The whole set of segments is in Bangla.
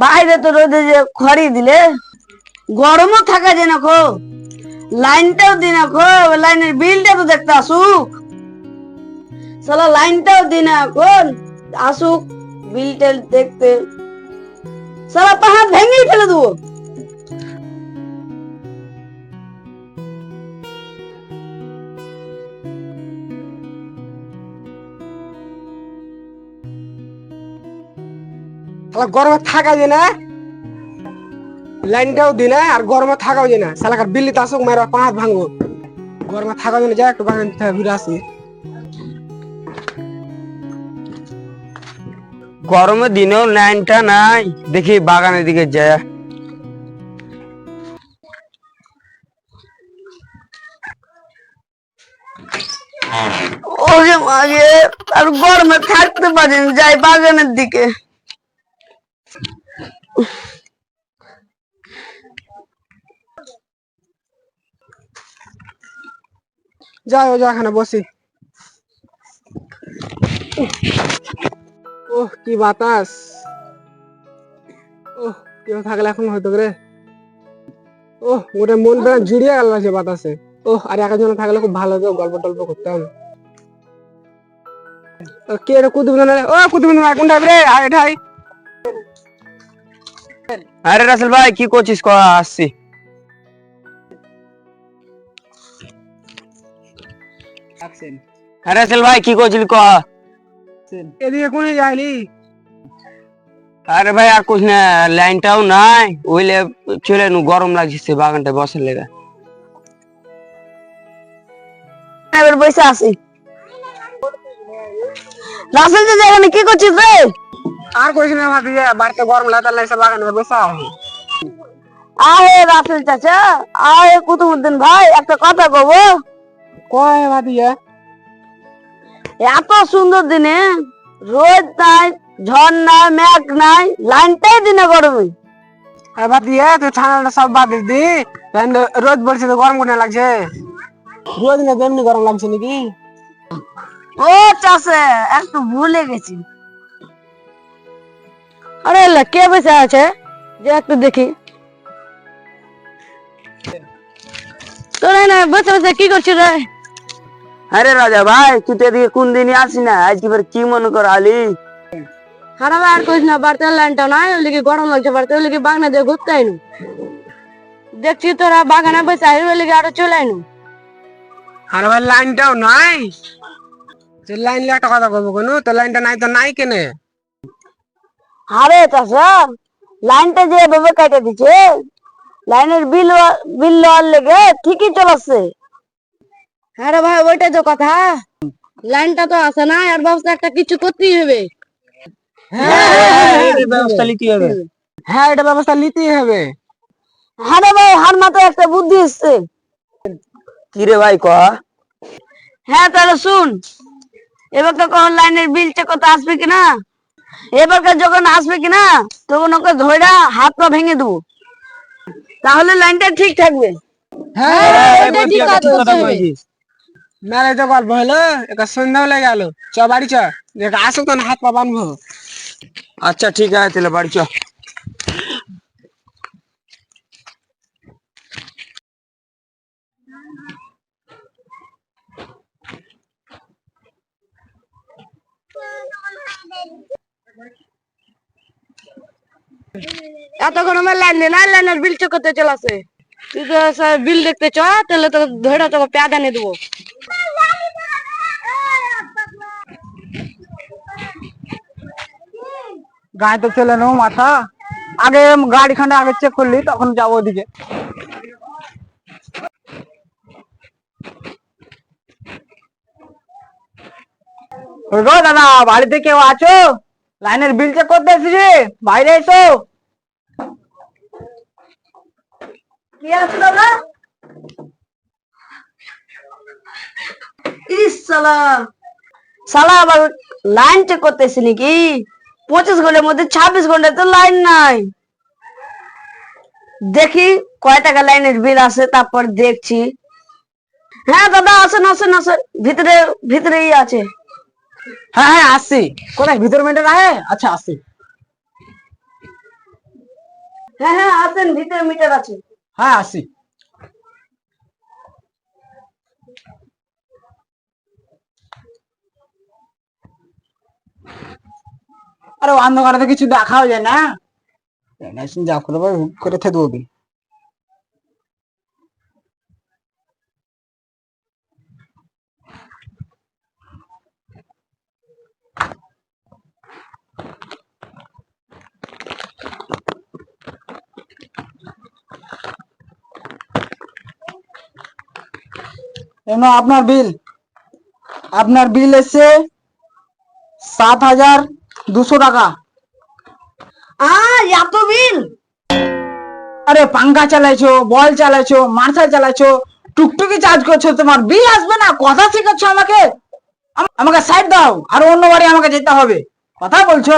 বাইরে তো রোদে যে খড়ি দিলে গরমও থাকা যায় না খো, লাইনটাও দি না খো, লাইনের বিলটা তো দেখতে আসুক, সালা লাইনটাও দি না এখন আসুক বিলটা দেখতে, সালা তো হাত ভেঙেই ফেলে দেবো। গরমে থাকা যায় না, লাইনটাও দি না, আর গরমে থাকাও যায় না। শালাকার বিল্লি তো আসুক মারা পা হাত ভাঙবো। গরমে থাকাও যায় না, যা একটু বাগান থেকে ঘুরে আসি। গরমের দিনেও লাইনটা নাই, দেখি বাগানের দিকে যায়। ওরে মাঝে আর গরমে থাকতে পারেন, যাই বাগানের দিকে। যাই ও যা এখানে বসি। ওহ কি বাতাস, ওহ কেউ থাকলে এখন হয়তো রে। ওহ ওটা মন প্রাণ জুড়িয়ে গেল সে বাতাসে। ওহ আর একজন থাকলে খুব ভালো হতো, গল্প টল্প করতাম। কে রে কুতুবুদ্দিন? ও কুতুবুদ্দিন কোনটা রে? আয় এটাই। আরে রাসেল ভাই কি করছিস? আসছি। আরে রাসেল ভাই কি করছিস? এদিকে কোনে যাইলি? আরে ভাই আর কুছ না, লাইনটাও নাই, ওইলে চলে নু, গরম লাগছে বাগানটা বসার লেগে। এবার বসে আছি। রাসেল যে এখানে কি করছিস রে? আর কইছ না ভাবি, বাড়িতে গরম লাগছে বাগানে বসা আছি। আহে রাসেল চাচা, আহে কুতুবুদ্দিন ভাই, একটা কথা কব। কয় ভাবি এত সুন্দর দিনে রোদ নাই, ঝড় নাই, মেঘ নাই, লাইনটাই দিনে গরমে। আর ভাবি তুই ঠান্ডাটা সব বাদ দি, রোদ পড়ছে তো গরম কোনে লাগছে? রোদ না তেমনি গরম লাগছে নাকি? ও চাষে একটু ভুলে গেছি। আরে কে বসে আছে যে একটু দেখি। তোরা না বসে বসে কি করছিস রে? আরে রাজা ভাই তুই তো এদিকে কোন দিনই আসি না, আজকে এবার কি মনে কর আলি? খারাপ আর কইস না, বাড়তে লাইনটা নাই, ওই লিগে গরম লাগছে, বাড়তে ওই লিগে বাগানে দিয়ে ঘুরতে আইনু। দেখছি তোরা বাগানে বসে আই, ওই লিগে আরো চলে আইনু। আর ভাই লাইনটাও নাই, লাইন একটা কথা বলবো কেন, তো লাইনটা নাই তো নাই কেনে? আরে চাষা লাইনটা যে এভাবে কেটে দিচ্ছে, লাইনের বিল বিল লওয়ার লেগে ঠিকই চলাচ্ছে। হ্যাঁ রে ভাই, ওইটাই তো কথা, লাইনটা তো আসে না, আর ব্যবস্থা একটা কিছু করতেই হবে। ব্যবস্থা নিতে হবে। হ্যাঁ এটা ব্যবস্থা নিতেই হবে। হ্যাঁ রে ভাই, হার মাথায় একটা বুদ্ধি এসছে। কি রে ভাই কহ? হ্যাঁ তাহলে শুন, এবার তো কখন লাইনের বিল চেক করতে আসবে কিনা, এবারকার যখন আসবে কিনা তখন ওকে ধরে হাত পা ভেঙে দেবো, তাহলে লাইনটা ঠিক থাকবে। মেলায় তো গল্প হলো, একটা সন্ধ্যা হলে গেল, চ বাড়ি চ, আসুক তো হাত পা বানবো। আচ্ছা ঠিক আছে তাহলে বাড়ি চ। এতক্ষণ আমার লাইন নেই, না লাইনের বিল চেক করতে চলে, তুই তো বিল দেখতে চ, তাহলে তো ধরে তোকে পেয়াদা নিয়ে দেবো। গায়ে তো চলে নো মাথা, আগে গাড়ি খানে আগে চেক করলি, তখন যাবো ওদিকে। গো দাদা, বাড়িতে কেউ আছো? লাইনের বিল চেক করতে এসেছি, বাইরে এসো। কি আছে দাদা? ইস শালা, শালা আবার লাইন চেক করতেছি নাকি? 25 ঘন্টার মধ্যে 26 ঘন্টা তো লাইন নাই। দেখি কয় টাকা লাইনের বিল আছে, তারপর দেখছি। হ্যাঁ দাদা আসেন আসেন আসেন, ভিতরে ভিতরেই আছে। হ্যাঁ হ্যাঁ আসছি। কোথায় ভিতর মেয়েটা? আচ্ছা আসছি। হ্যাঁ হ্যাঁ আসেন, ভিতরে মিটার আছে। হ্যাঁ আসি। আরে অন্ধকারে তো কিছু দেখাও যায় না, যা করবো করে থে দেবো বিল। আপনার বিল, আপনার বিল এসছে 7,200 টাকা। এত বিল? আরে পাঙ্খা চালাইছো, বল চালাইছো, মার্শাল চালাইছো, টুকটুকি চার্জ করছো, তোমার বিল আসবে না? কথা শেখাচ্ছ আমাকে? আমাকে সাইড দাও, আর অন্য বাড়ি আমাকে যেতে হবে। কথা বলছো?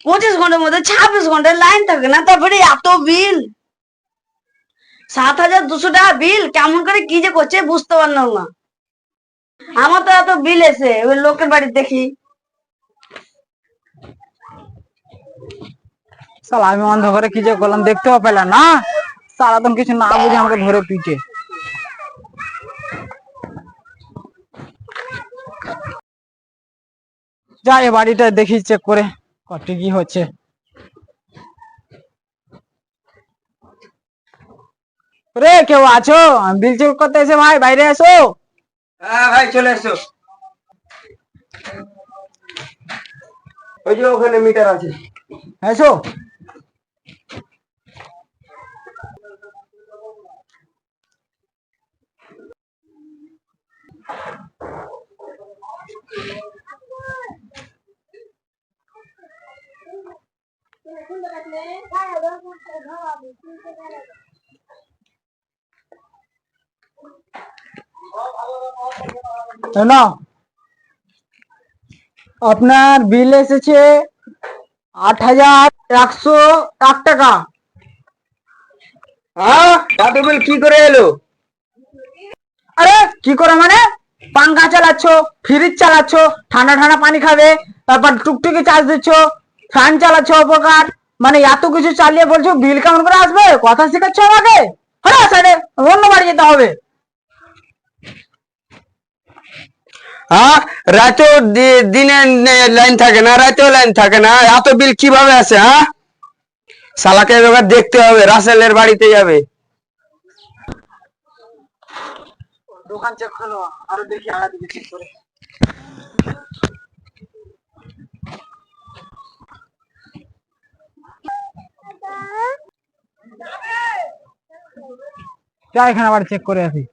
25 ঘন্টার মধ্যে 26 ঘন্টায় লাইন থাকে না, তারপরে এত বিল? 7,200 টাকা বিল কেমন করে কি যে করছে বুঝতে পারলাম না। আমার তো এত বিল এসে ওই লোকের বাড়ি দেখি। সালা আমি অন্ধকারে কি যে করলাম দেখতেও পেলাম না, সারাদিন কিছু না বুঝে আমাকে ধরে পিটে। যা এ বাড়িটা দেখি চেক করে কত কি হচ্ছে। রে কেউ আছো? বিল চেক করতে এসে ভাই, বাইরে এসো। হ্যাঁ ভাই চলে এসো। ওই যে ওখানে মিটার আছে। এসো। না, আপনার বিল এসেছে 8,101 টাকা। হ্যাঁ এত বিল কি করে এলো? আরে কি করে মানে? পাঙ্খা চালাচ্ছ, ফ্রিজ চালাচ্ছ, ঠান্ডা ঠান্ডা পানি খাবে, তারপর টুকটুকি চার্জ দিচ্ছ, ফ্যান চালাচ্ছ অপকার, মানে এত কিছু চালিয়ে বলছো বিল কেমন করে আসবে? কথা শেখাচ্ছ আমাকে? হ্যাঁ সাইডে, অন্য বাড়ি যেতে হবে। হ্যাঁ রাতেও দিনে লাইন থাকে না, রাতেও লাইন থাকে না, এত বিল কিভাবে আসে? হ্যাঁ শালাকে এবার দেখতে হবে, রাসেলের বাড়িতে যাবে। দোকান চেক করো, আরো দেখি আগা দিকে চেক করে। যা এখানে আবার চেক করে আসি।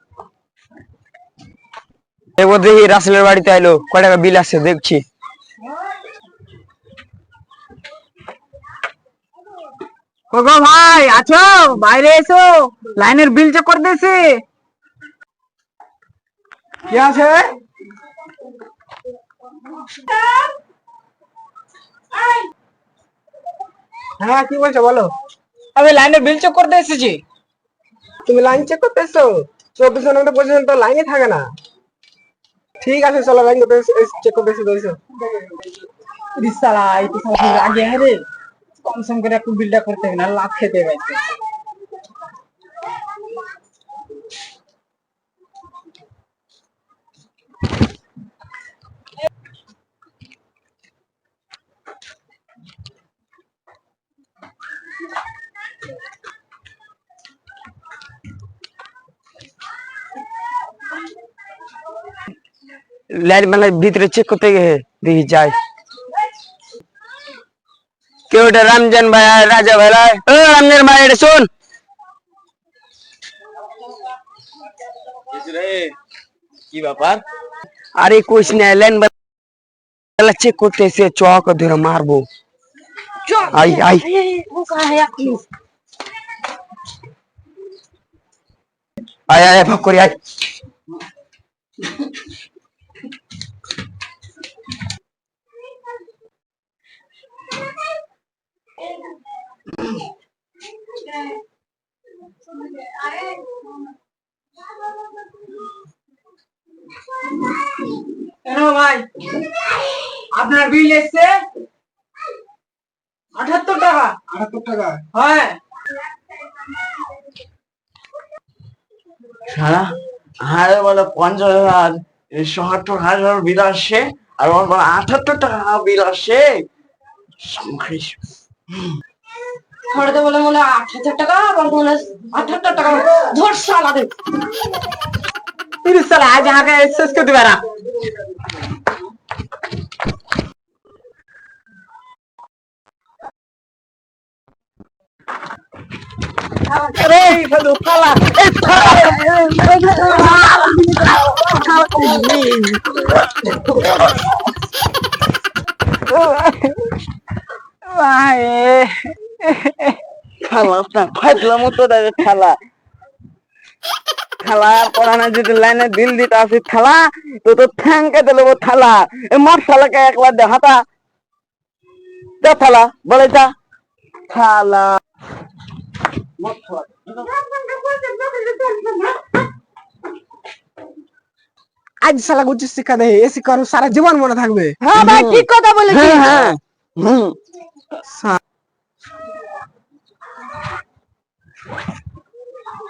এবার দেখি রাসেলের বাড়িতে আইলো, কয় টাকা বিল আসছে দেখছি। গো ভাই আছো? বাইরে এসো, লাইনের বিল চেক করে দিয়েছি। কি আছে? হ্যাঁ কি বলছো বলো। আমি লাইনের বিল চেক করতে এসেছি। তুমি লাইন চেক করতে এসছো? 24 ঘন্টা পর্যন্ত লাইনে থাকে না। ঠিক আছে চলো লাইন করতে চেক করতে এসো। রিসালা এই তো সব আগে হ্যাঁ রে, কম সম করে একটু বিলটা করতে হবে না, লাভ খেতে পারছে। লাইন মানে ভিতরে চেক করতে গিয়ে দেখি যাই। কেউ ওটা রমজান ভাই আর রাজা ভাই? ও রমজান ভাই এটা শোন। কি ব্যাপার? আরে কইস না, লাইন চেক করতে এসে চক ধরে মারবো। আই আই আয় আয় ভাগ করি আয়। ভাই আপনার বিল এসছে টাকা 78 টাকা হ্যাঁ সারা হারে বলে 50,000 ৭০,000 বিল আসছে আর ওর বলে 78 টাকা বিল আসছে সংখ্যাই থরে বলে মনে 8,000 টাকা আর বলে 78 টাকা ধর শালাকে তিরিশ সাল আজ আগে শেষ করে দিবে না খালা না ফাইতলা মতো দেয় খালা খালা পড়ানো যদি লাইনে বিল দিতে আসি খালা তো তো ঠ্যাংকে দিল থালা এ মার শালাকে একলা দে হাতা যা থালা বলে যা খালা আজ শালা উচ্চ শিক্ষা দেয় এ শিক্ষা ওর সারা জীবন মনে থাকবে হ্যাঁ ভাই ঠিক কথা বলেছিস হ্যাঁ হুম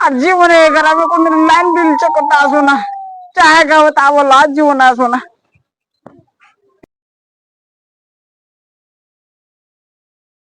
আর জীবনে গ্রামে কোনদিন লাইন বিল চেক করতে আসো না চাহে খাবো তা বলো আর জীবনে আসো না